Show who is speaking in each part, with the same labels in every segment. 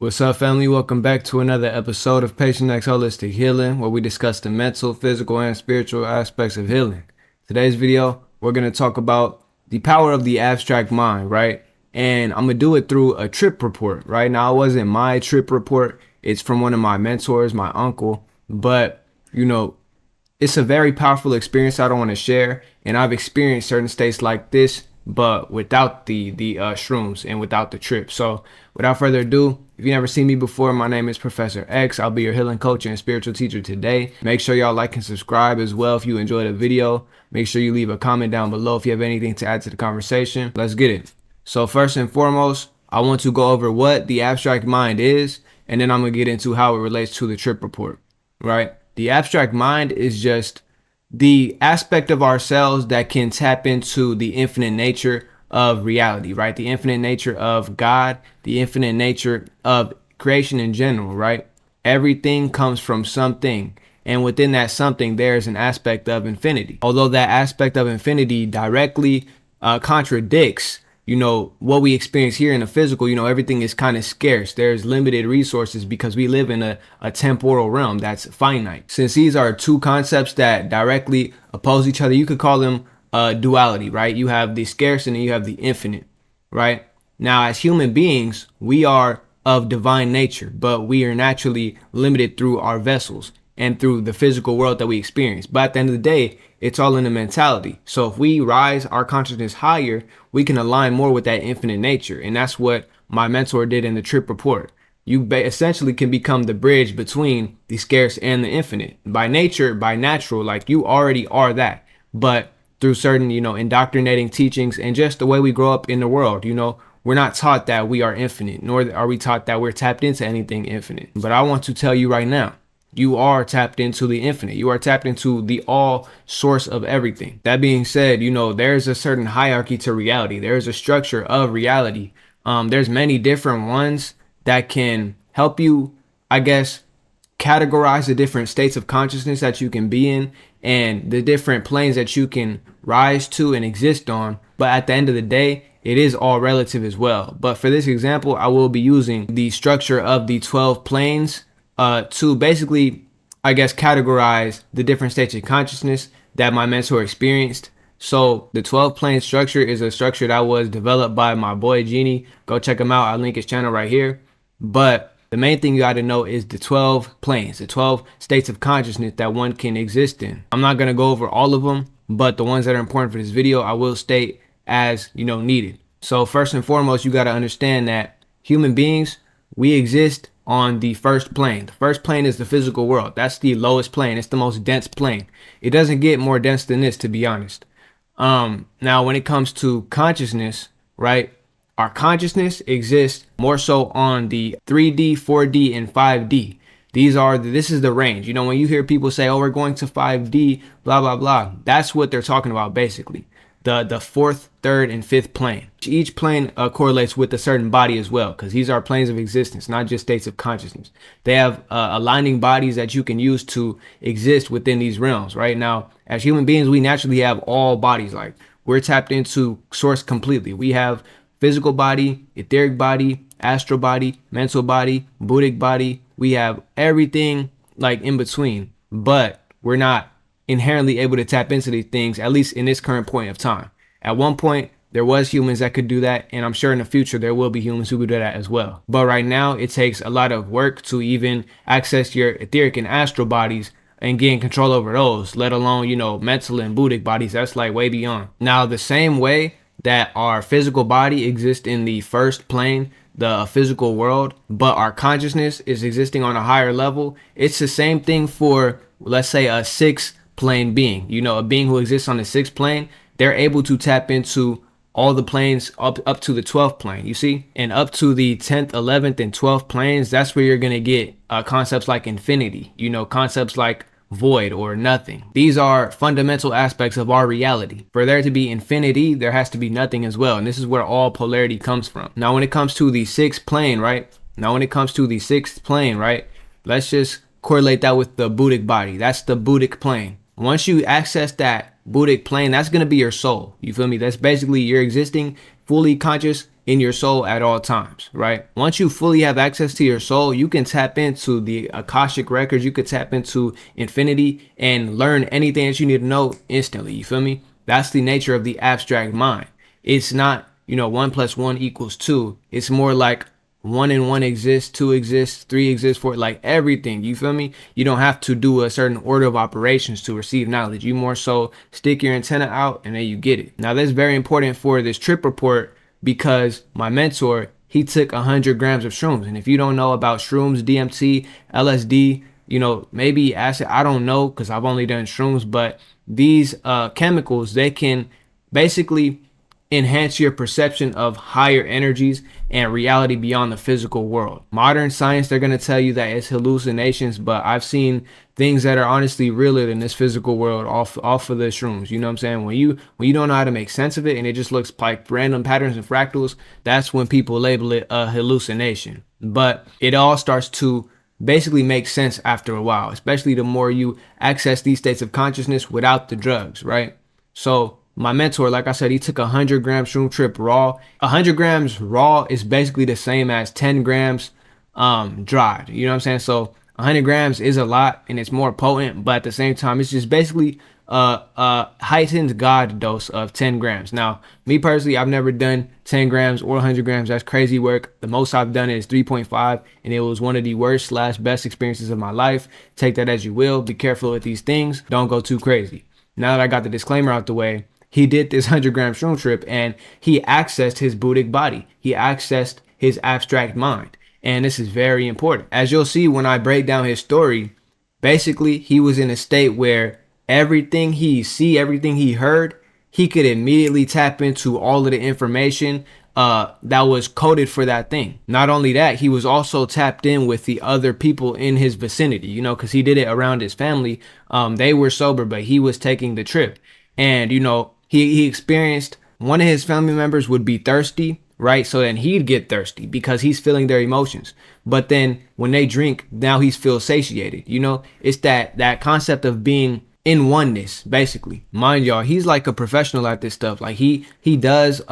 Speaker 1: What's up, family? Welcome back to another episode of Patient X Holistic Healing, where we discuss the mental, physical, and spiritual aspects of healing. Today's video, we're going to talk about the power of the abstract mind, right? And I'm going to do it through a trip report, right? Now, it wasn't my trip report. It's from one of my mentors, my uncle. But, it's a very powerful experience I don't want to share. And I've experienced certain states like this, but without the shrooms and without the trip. So without further ado, if you never seen me before, my name is Professor X. I'll be your healing coach and spiritual teacher today. Make sure y'all like and subscribe as well if you enjoyed the video. Make sure you leave a comment down below if you have anything to add to the conversation. Let's get it. So first and foremost, I want to go over what the abstract mind is, and then I'm going to get into how it relates to the trip report, right? The abstract mind is just the aspect of ourselves that can tap into the infinite nature of reality, right? The infinite nature of God, the infinite nature of creation in general, right? Everything comes from something. And within that something, there's an aspect of infinity. Although that aspect of infinity directly contradicts, what we experience here in the physical. Everything is kind of scarce. There's limited resources because we live in a temporal realm that's finite. Since these are two concepts that directly oppose each other, you could call them duality, right? You have the scarce and you have the infinite, right? Now, as human beings, we are of divine nature, but we are naturally limited through our vessels and through the physical world that we experience. But at the end of the day, it's all in the mentality. So if we rise our consciousness higher, we can align more with that infinite nature. And that's what my mentor did in the trip report. You essentially can become the bridge between the scarce and the infinite. By nature, by natural, like you already are that. But through certain, indoctrinating teachings and just the way we grow up in the world, we're not taught that we are infinite, nor are we taught that we're tapped into anything infinite. But I want to tell you right now, you are tapped into the infinite. You are tapped into the all source of everything. That being said, there's a certain hierarchy to reality. There's a structure of reality. There's many different ones that can help you, I guess, categorize the different states of consciousness that you can be in and the different planes that you can rise to and exist on. But at the end of the day, it is all relative as well. But for this example, I will be using the structure of the 12 planes to basically, I guess, categorize the different states of consciousness that my mentor experienced. So the 12 plane structure is a structure that was developed by my boy Genie. Go check him out. I'll link his channel right here. But the main thing you got to know is the 12 planes, the 12 states of consciousness that one can exist in. I'm not going to go over all of them, but the ones that are important for this video, I will state as, needed. So first and foremost, you got to understand that human beings, we exist on the first plane. The first plane is the physical world. That's the lowest plane. It's the most dense plane. It doesn't get more dense than this, to be honest. Now, when it comes to consciousness, right? Our consciousness exists more so on the 3D, 4D, and 5D. This is the range. When you hear people say, oh, we're going to 5D, blah, blah, blah. That's what they're talking about, basically. The fourth, third, and fifth plane. Each plane correlates with a certain body as well, because these are planes of existence, not just states of consciousness. They have aligning bodies that you can use to exist within these realms. Right now, as human beings, we naturally have all bodies. Like, we're tapped into source completely. We have physical body, etheric body, astral body, mental body, Buddhic body. We have everything like in between, but we're not inherently able to tap into these things, at least in this current point of time. At one point, there was humans that could do that, and I'm sure in the future there will be humans who could do that as well. But right now, it takes a lot of work to even access your etheric and astral bodies and gain control over those, let alone, mental and Buddhic bodies. That's like way beyond. Now, the same way that our physical body exists in the first plane, the physical world, but our consciousness is existing on a higher level, it's the same thing for, let's say, a sixth plane being. A being who exists on the sixth plane, they're able to tap into all the planes up to the 12th plane, you see? And up to the 10th, 11th, and 12th planes, that's where you're going to get concepts like infinity, concepts like void or nothing. These are fundamental aspects of our reality. For there to be infinity, there has to be nothing as well. And this is where all polarity comes from. Now, when it comes to the sixth plane, right? Let's just correlate that with the Buddhic body. That's the Buddhic plane. Once you access that Buddhic plane, that's going to be your soul. You feel me? That's basically you're existing fully conscious in your soul at all times, right? Once you fully have access to your soul, you can tap into the Akashic records, you could tap into infinity and learn anything that you need to know instantly. You feel me? That's the nature of the abstract mind. It's not, 1 + 1 = 2. It's more like 1 and 1 exists, 2 exists, 3 exists, 4, like everything. You feel me? You don't have to do a certain order of operations to receive knowledge. You more so stick your antenna out and then you get it. Now that's very important for this trip report because my mentor, he took 100 grams of shrooms. And if you don't know about shrooms, DMT, LSD, maybe acid, I don't know because I've only done shrooms, but these chemicals, they can basically enhance your perception of higher energies and reality beyond the physical world. Modern science, they're going to tell you that it's hallucinations, but I've seen things that are honestly realer than this physical world off of the shrooms. You know what I'm saying? When you don't know how to make sense of it and it just looks like random patterns and fractals, that's when people label it a hallucination. But it all starts to basically make sense after a while, especially the more you access these states of consciousness without the drugs, right? So my mentor, like I said, he took 100 grams shroom trip raw. 100 grams raw is basically the same as 10 grams dried. You know what I'm saying? So 100 grams is a lot and it's more potent, but at the same time, it's just basically a heightened God dose of 10 grams. Now, me personally, I've never done 10 grams or 100 grams. That's crazy work. The most I've done is 3.5, and it was one of the worst / best experiences of my life. Take that as you will. Be careful with these things. Don't go too crazy. Now that I got the disclaimer out the way, he did this 100 gram shroom trip and he accessed his Buddhic body. He accessed his abstract mind. And this is very important. As you'll see when I break down his story, basically he was in a state where everything everything he heard, he could immediately tap into all of the information that was coded for that thing. Not only that, he was also tapped in with the other people in his vicinity, because he did it around his family. They were sober, but he was taking the trip. And, he experienced one of his family members would be thirsty, right? So then he'd get thirsty because he's feeling their emotions. But then when they drink, now he feels satiated. It's that concept of being in oneness, basically. Mind y'all, he's like a professional at this stuff. Like he does,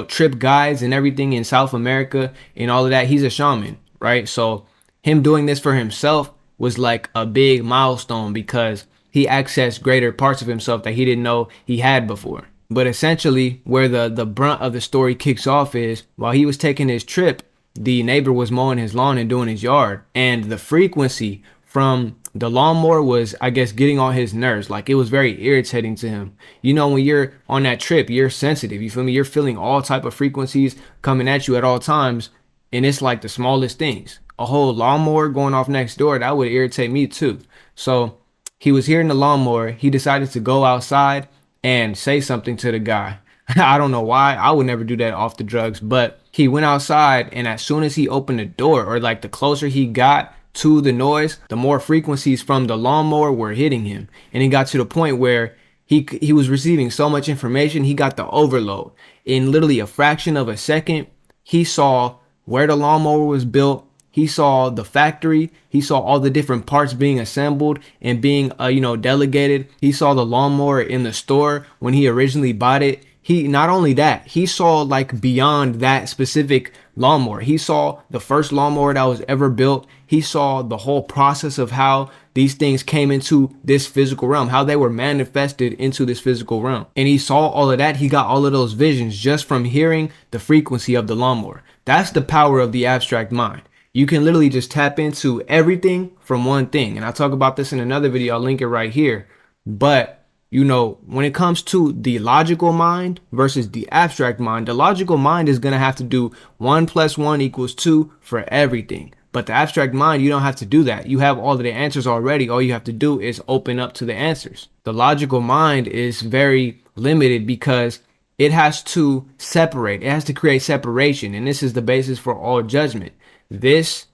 Speaker 1: trip guides and everything in South America and all of that. He's a shaman, right? So him doing this for himself was like a big milestone because he accessed greater parts of himself that he didn't know he had before. But essentially, where the brunt of the story kicks off is while he was taking his trip, the neighbor was mowing his lawn and doing his yard. And the frequency from the lawnmower was, I guess, getting on his nerves. Like it was very irritating to him. When you're on that trip, you're sensitive. You feel me? You're feeling all type of frequencies coming at you at all times. And it's like the smallest things. A whole lawnmower going off next door, that would irritate me too. So he was hearing the lawnmower. He decided to go outside and say something to the guy. I don't know why. I would never do that off the drugs, but he went outside, and as soon as he opened the door, or like the closer he got to the noise, the more frequencies from the lawnmower were hitting him. And he got to the point where he was receiving so much information, he got the overload. In literally a fraction of a second, he saw where the lawnmower was built. He saw the factory. He saw all the different parts being assembled and being, delegated. He saw the lawnmower in the store when he originally bought it. Not only that, he saw like beyond that specific lawnmower. He saw the first lawnmower that was ever built. He saw the whole process of how these things came into this physical realm, how they were manifested into this physical realm. And he saw all of that. He got all of those visions just from hearing the frequency of the lawnmower. That's the power of the abstract mind. You can literally just tap into everything from one thing. And I'll talk about this in another video. I'll link it right here. But, when it comes to the logical mind versus the abstract mind, the logical mind is going to have to do 1 + 1 = 2 for everything. But the abstract mind, you don't have to do that. You have all of the answers already. All you have to do is open up to the answers. The logical mind is very limited because it has to separate. It has to create separation. And this is the basis for all judgment. This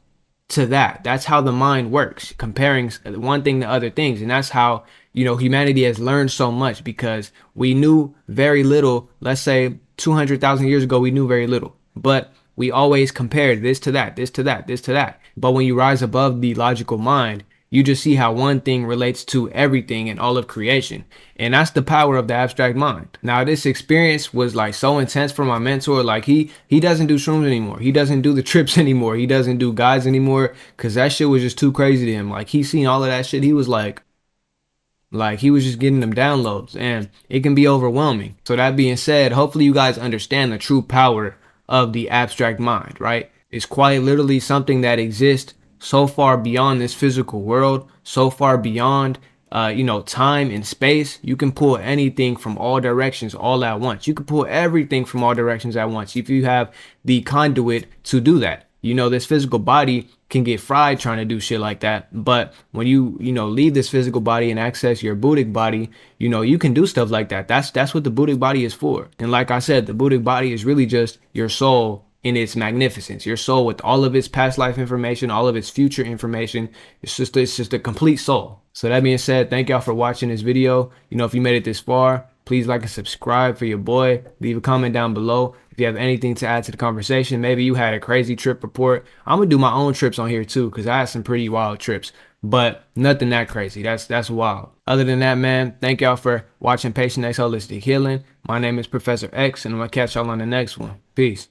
Speaker 1: to that. That's how the mind works, comparing one thing to other things. And that's how, humanity has learned so much because we knew very little. Let's say 200,000 years ago, we knew very little, but we always compared this to that, this to that, this to that. But when you rise above the logical mind, you just see how one thing relates to everything in all of creation. And that's the power of the abstract mind. Now, this experience was like so intense for my mentor. Like he doesn't do shrooms anymore. He doesn't do the trips anymore. He doesn't do guides anymore because that shit was just too crazy to him. Like he seen all of that shit. He was like he was just getting them downloads, and it can be overwhelming. So that being said, hopefully you guys understand the true power of the abstract mind, right? It's quite literally something that exists so far beyond this physical world, so far beyond time and space. You can pull anything from all directions all at once. You can pull everything from all directions at once if you have the conduit to do that. This physical body can get fried trying to do shit like that. But when you leave this physical body and access your Buddhic body, you can do stuff like that. That's what the Buddhic body is for. And like I said, the Buddhic body is really just your soul in its magnificence, your soul with all of its past life information, all of its future information. It's just a complete soul. So that being said, thank y'all for watching this video. If you made it this far, please like and subscribe for your boy. Leave a comment down below if you have anything to add to the conversation. Maybe you had a crazy trip report. I'm gonna do my own trips on here too, because I had some pretty wild trips, but nothing that crazy. That's wild. Other than that, man, thank y'all for watching Patient X Holistic Healing. My name is Professor X, and I'm gonna catch y'all on the next one. Peace.